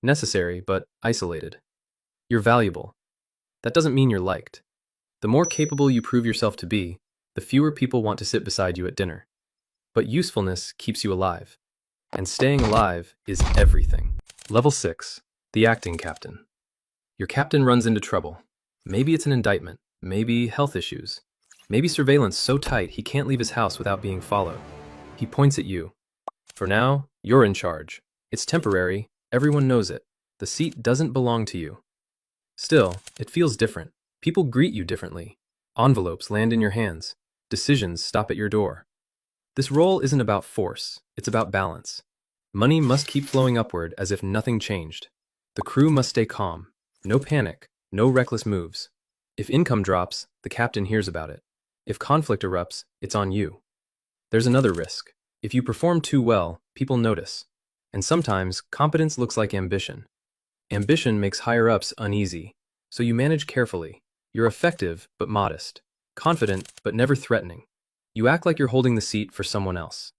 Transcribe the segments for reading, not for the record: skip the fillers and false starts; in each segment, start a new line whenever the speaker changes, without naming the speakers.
necessary but isolated. You're valuable. That doesn't mean you're liked. The more capable you prove yourself to be, the fewer people want to sit beside you at dinner. But usefulness keeps you alive. And staying alive is everything. Level 6. The Acting Captain. Your captain runs into trouble. Maybe it's an indictment, maybe health issues, maybe surveillance so tight he can't leave his house without being followed. He points at you. For now, you're in charge. It's temporary, everyone knows it. The seat doesn't belong to you. Still, it feels different. People greet you differently. Envelopes land in your hands. Decisions stop at your door. This role isn't about force, it's about balance. Money must keep flowing upward as if nothing changed. The crew must stay calm. No panic, no reckless moves. If income drops, the captain hears about it. If conflict erupts, it's on you. There's another risk. If you perform too well, people notice. And sometimes, competence looks like ambition. Ambition makes higher-ups uneasy, so you manage carefully. You're effective, but modest. Confident, but never threatening. You act like you're holding the seat for someone else.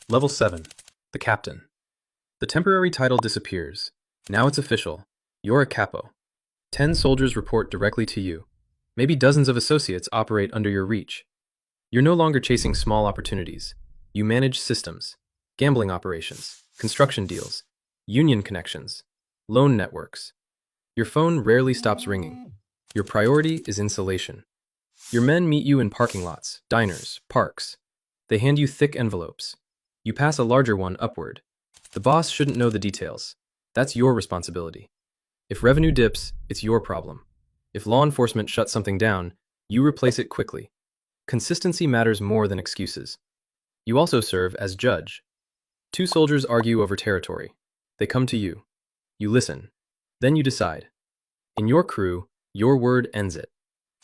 Level 7. The Captain. The temporary title disappears. Now it's official. You're a capo. 10 soldiers report directly to you. Maybe dozens of associates operate under your reach. You're no longer chasing small opportunities. You manage systems, gambling operations, construction deals, union connections, loan networks. Your phone rarely stops ringing. Your priority is insulation. Your men meet you in parking lots, diners, parks. They hand you thick envelopes. You pass a larger one upward. The boss shouldn't know the details. That's your responsibility. If revenue dips, it's your problem. If law enforcement shuts something down, you replace it quickly. Consistency matters more than excuses. You also serve as judge. 2 soldiers argue over territory. They come to you. You listen. Then you decide. In your crew, your word ends it.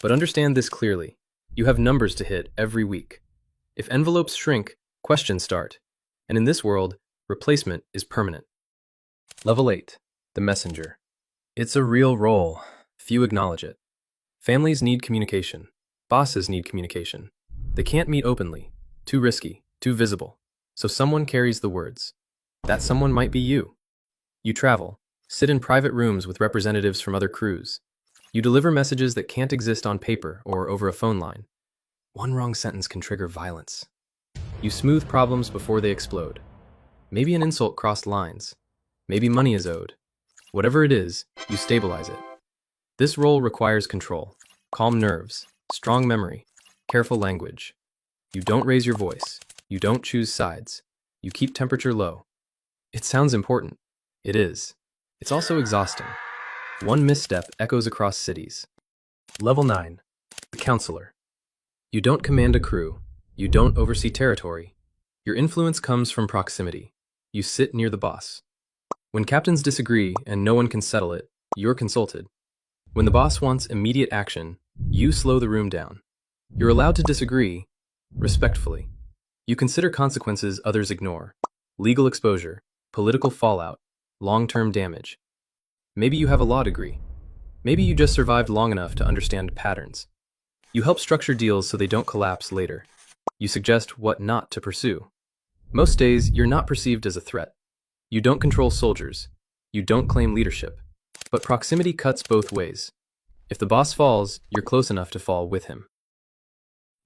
But understand this clearly. You have numbers to hit every week. If envelopes shrink, questions start. And in this world, replacement is permanent. Level 8. The Messenger. It's a real role. Few acknowledge it. Families need communication. Bosses need communication. They can't meet openly. Too risky, too visible. So someone carries the words. That someone might be you. You travel. Sit in private rooms with representatives from other crews. You deliver messages that can't exist on paper or over a phone line. One wrong sentence can trigger violence. You smooth problems before they explode. Maybe an insult crossed lines. Maybe money is owed. Whatever it is, you stabilize it. This role requires control, calm nerves, strong memory, careful language. You don't raise your voice. You don't choose sides. You keep temperature low. It sounds important. It is. It's also exhausting. One misstep echoes across cities. Level 9. The Counselor. You don't command a crew. You don't oversee territory. Your influence comes from proximity. You sit near the boss. When captains disagree and no one can settle it, you're consulted. When the boss wants immediate action, you slow the room down. You're allowed to disagree, respectfully. You consider consequences others ignore. Legal exposure, political fallout, long-term damage. Maybe you have a law degree. Maybe you just survived long enough to understand patterns. You help structure deals so they don't collapse later. You suggest what not to pursue. Most days, you're not perceived as a threat. You don't control soldiers. You don't claim leadership. But proximity cuts both ways. If the boss falls, you're close enough to fall with him.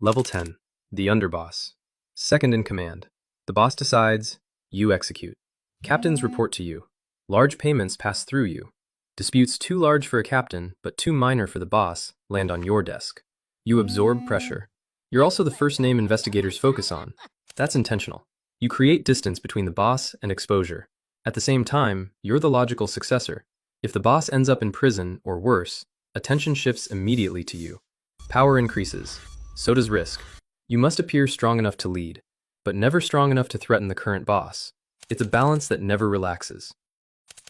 Level 10. The Underboss. Second in command. The boss decides, you execute. Captains report to you. Large payments pass through you. Disputes too large for a captain, but too minor for the boss, land on your desk. You absorb pressure. You're also the first name investigators focus on. That's intentional. You create distance between the boss and exposure. At the same time, you're the logical successor. If the boss ends up in prison, or worse, attention shifts immediately to you. Power increases. So does risk. You must appear strong enough to lead, but never strong enough to threaten the current boss. It's a balance that never relaxes.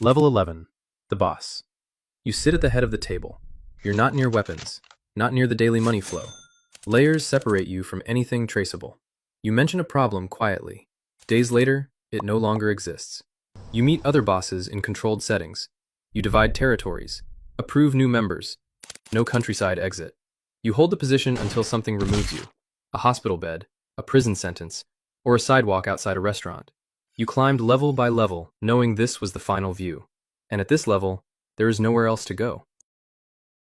Level 11. The Boss. You sit at the head of the table. You're not near weapons, not near the daily money flow. Layers separate you from anything traceable. You mention a problem quietly. Days later, it no longer exists. You meet other bosses in controlled settings. You divide territories, approve new members. No countryside exit. You hold the position until something removes you. A hospital bed, a prison sentence, or a sidewalk outside a restaurant. You climbed level by level, knowing this was the final view. And at this level, there is nowhere else to go.